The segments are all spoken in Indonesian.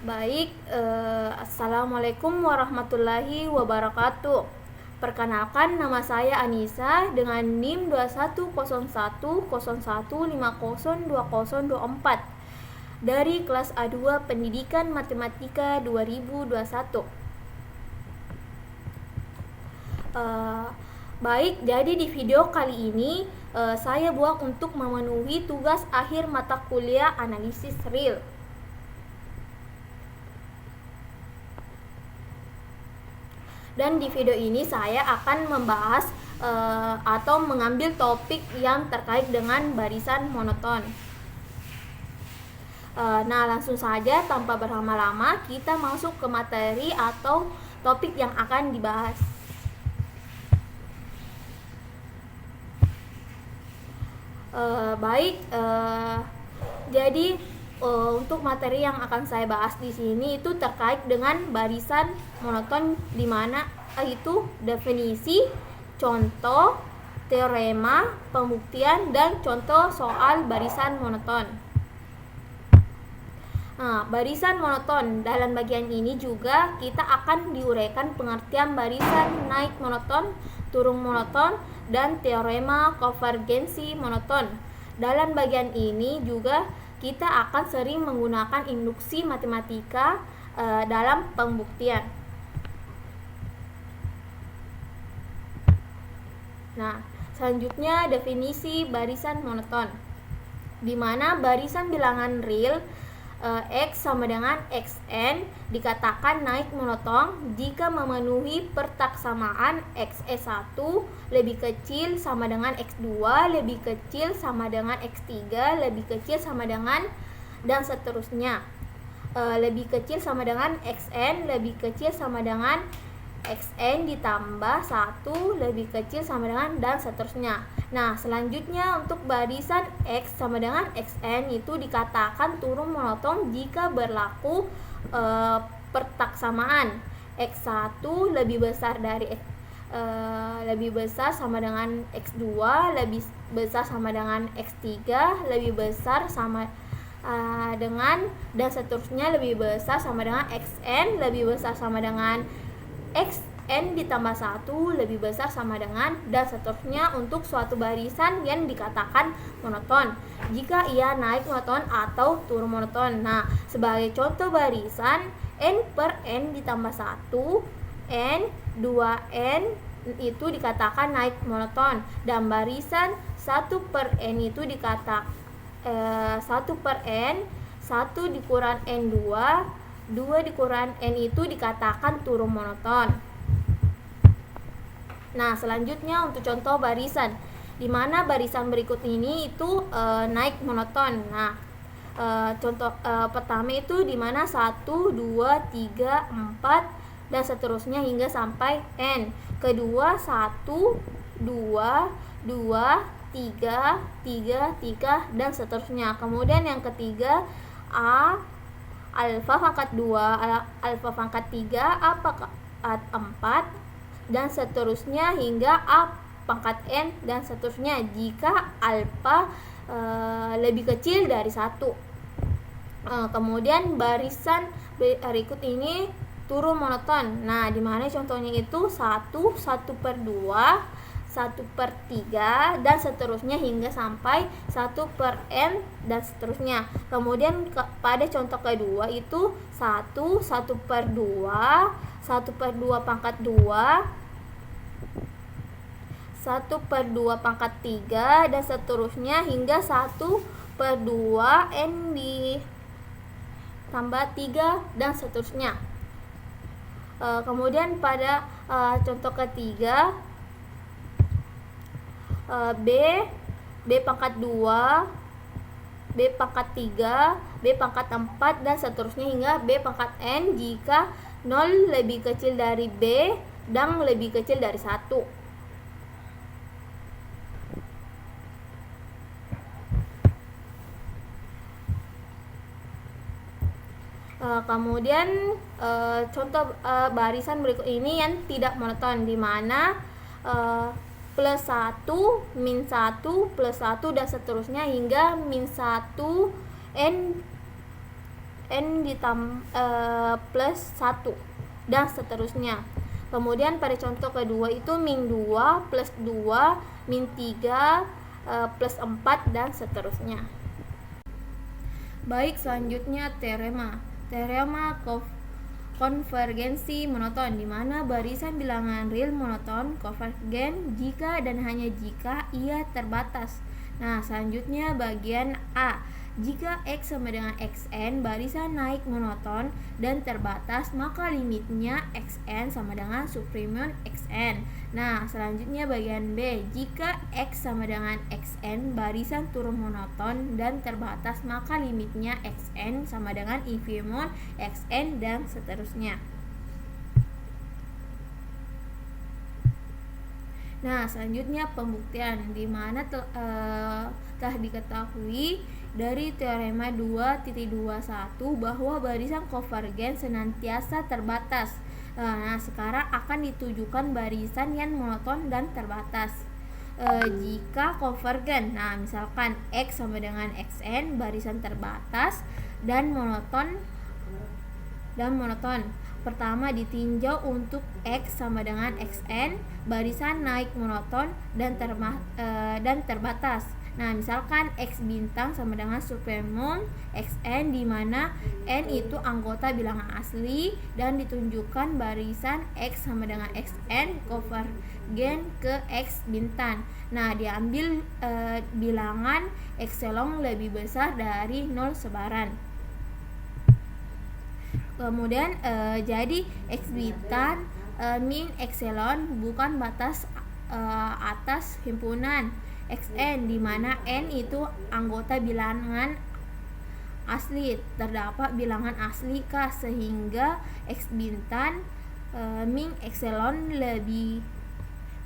Assalamualaikum warahmatullahi wabarakatuh. Perkenalkan, nama saya Anissa dengan NIM 210101502024 dari kelas A2 Pendidikan Matematika 2021. Jadi di video kali ini saya buat untuk memenuhi tugas akhir mata kuliah analisis real. Dan di video ini saya akan membahas atau mengambil topik yang terkait dengan barisan monoton. Nah, langsung saja tanpa berlama-lama kita masuk ke materi atau topik yang akan dibahas. Jadi untuk materi yang akan saya bahas di sini itu terkait dengan barisan monoton, di mana itu definisi, contoh, teorema, pembuktian, dan contoh soal barisan monoton. Nah, barisan monoton dalam bagian ini juga kita akan diuraikan pengertian barisan naik monoton, turun monoton, dan teorema konvergensi monoton. Dalam bagian ini juga kita akan sering menggunakan induksi matematika dalam pembuktian. Nah, selanjutnya definisi barisan monoton, di mana barisan bilangan real X sama dengan Xn dikatakan naik monoton jika memenuhi pertaksamaan Xe1 lebih kecil sama dengan X2 lebih kecil sama dengan X3 lebih kecil sama dengan dan seterusnya, lebih kecil sama dengan Xn lebih kecil sama dengan Xn ditambah 1 lebih kecil sama dengan dan seterusnya. Nah, selanjutnya untuk barisan X sama dengan Xn itu dikatakan turun monoton jika berlaku pertaksamaan X1 lebih besar dari lebih besar sama dengan X2 lebih besar sama dengan X3 lebih besar sama dengan dan seterusnya, lebih besar sama dengan Xn lebih besar sama dengan Xn ditambah 1 lebih besar sama dengan dan seterusnya untuk suatu barisan yang dikatakan monoton jika ia naik monoton atau turun monoton. Nah, sebagai contoh barisan n per n ditambah 1 n 2n itu dikatakan naik monoton, dan barisan 1 per n itu dikatakan 1 per n 1 dikurang n2 2 dikurang n itu dikatakan turun monoton. Nah, selanjutnya untuk contoh barisan, di mana barisan berikut ini itu naik monoton. Nah, contoh pertama itu di mana 1, 2, 3, 4 dan seterusnya hingga sampai n. Kedua 1, 2, 2, 3, 3 dan seterusnya. Kemudian yang ketiga alfa pangkat 2, alfa pangkat 3, a pangkat 4 dan seterusnya hingga a pangkat n dan seterusnya jika alfa lebih kecil dari 1. Kemudian barisan berikut ini turun monoton. Nah, di mana contohnya itu 1, 1 per 2, 1 per 3 dan seterusnya hingga sampai 1 per n dan seterusnya. Kemudian pada contoh kedua itu 1, 1 per 2, 1 per 2 pangkat 2, 1 per 2 pangkat 3 dan seterusnya hingga 1 per 2 n ditambah 3 dan seterusnya. Kemudian pada contoh ketiga B pangkat 2, B pangkat 3, B pangkat 4 dan seterusnya hingga B pangkat n jika 0 lebih kecil dari B dan lebih kecil dari 1. Kemudian contoh barisan berikut ini yang tidak monoton, di mana plus 1, min 1, plus 1 dan seterusnya hingga min 1 n n plus 1 dan seterusnya. Kemudian pada contoh kedua itu min 2 plus 2 min 3 plus 4 dan seterusnya. Baik, selanjutnya teorema konvergensi monoton, di mana barisan bilangan real monoton konvergen jika dan hanya jika ia terbatas. Nah, selanjutnya bagian A. Jika X sama dengan Xn barisan naik monoton dan terbatas, maka limitnya Xn sama dengan supremum Xn. Nah, selanjutnya bagian B. Jika X sama dengan Xn barisan turun monoton dan terbatas, maka limitnya Xn sama dengan infimum Xn dan seterusnya. Nah, selanjutnya pembuktian, di mana telah diketahui dari teorema 2.21 bahwa barisan konvergen senantiasa terbatas. Nah, sekarang akan ditujukan barisan yang monoton dan terbatas. Jika konvergen, nah misalkan X sama dengan Xn barisan terbatas dan monoton. Pertama ditinjau untuk X sama dengan Xn barisan naik monoton dan terbatas. Nah, misalkan X bintang sama dengan supremum Xn, di mana n itu anggota bilangan asli dan ditunjukkan barisan X sama dengan Xn konvergen ke X bintang. Nah, diambil bilangan epsilon lebih besar dari 0 sebaran. Kemudian jadi X bintang min epsilon bukan batas atas himpunan Xn, di mana n itu anggota bilangan asli. Terdapat bilangan asli K, sehingga X bintang min epsilon lebih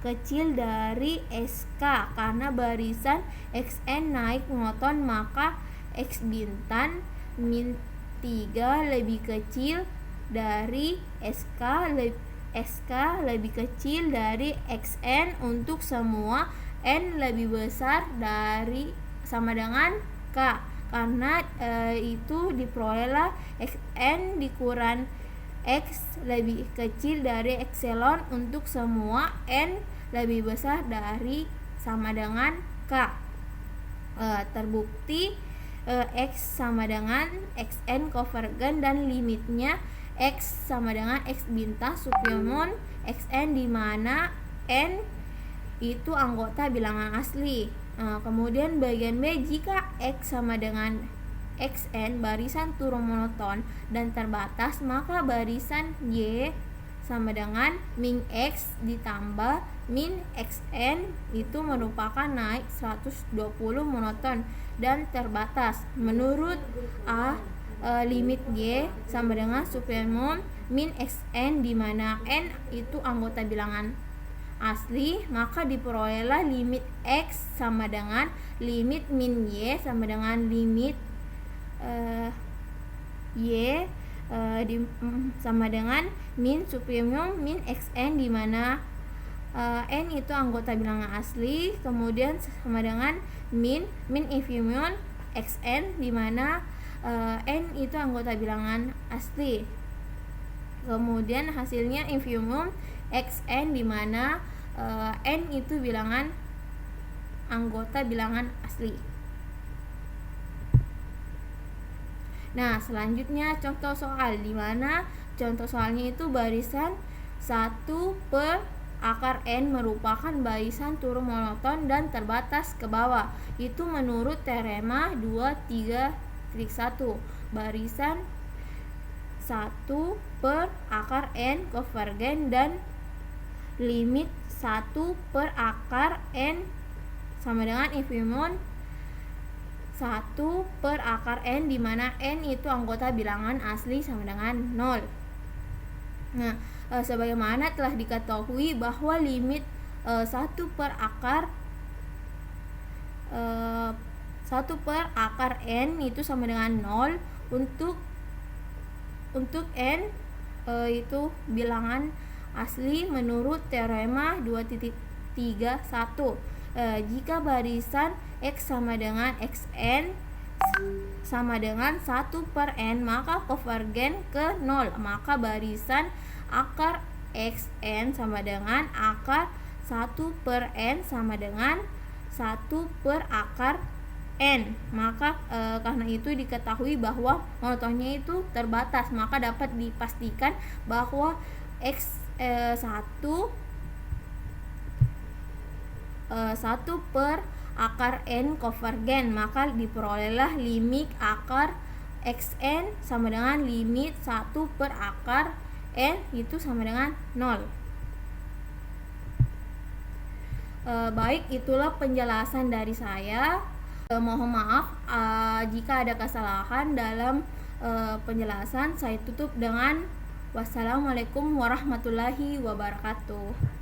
kecil dari SK. Karena barisan Xn naik monoton, maka X bintang min 3 lebih kecil dari SK lebih kecil dari Xn untuk semua n lebih besar dari sama dengan K. Karena itu diperolehlah Xn dikurang X lebih kecil dari epsilon untuk semua n lebih besar dari sama dengan K. Terbukti X sama dengan Xn konvergen dan limitnya X sama dengan X bintang supremum Xn, di mana n itu anggota bilangan asli. Kemudian bagian B, jika X sama dengan Xn barisan turun monoton dan terbatas, maka barisan Y sama dengan min X ditambah min Xn itu merupakan naik 120 monoton dan terbatas. Menurut A, limit Y sama dengan supremum min Xn, di mana n itu anggota bilangan asli, maka diperolehlah limit X sama dengan limit min Y sama dengan limit Y sama dengan min supremum min Xn, di mana n itu anggota bilangan asli, kemudian sama dengan min infimum Xn, di mana n itu anggota bilangan asli. Kemudian hasilnya infimum Xn, di mana n itu bilangan anggota bilangan asli. Nah, selanjutnya contoh soal, di mana contoh soalnya itu barisan 1 per akar n merupakan barisan turun monoton dan terbatas ke bawah. Itu menurut teorema 2.3.1. Barisan 1 per akar n konvergen dan limit 1 per akar n sama dengan infimum 1 per akar n, di mana n itu anggota bilangan asli sama dengan 0. Nah, sebagaimana telah diketahui bahwa limit 1 per akar 1 per akar n itu sama dengan 0 untuk n itu bilangan asli menurut teorema 2.3.1. Jika barisan X sama dengan Xn sama dengan 1 per n, maka konvergen ke 0. Maka barisan akar xn sama dengan akar 1 per n sama dengan 1 per akar n. Maka karena itu diketahui bahwa monotonnya itu terbatas, maka dapat dipastikan bahwa x1 1 per akar n konvergen. Maka diperolehlah limit akar xn sama dengan limit 1 per akar n itu sama dengan 0. Baik, itulah penjelasan dari saya. Mohon maaf jika ada kesalahan dalam penjelasan. Saya tutup dengan wassalamualaikum warahmatullahi wabarakatuh.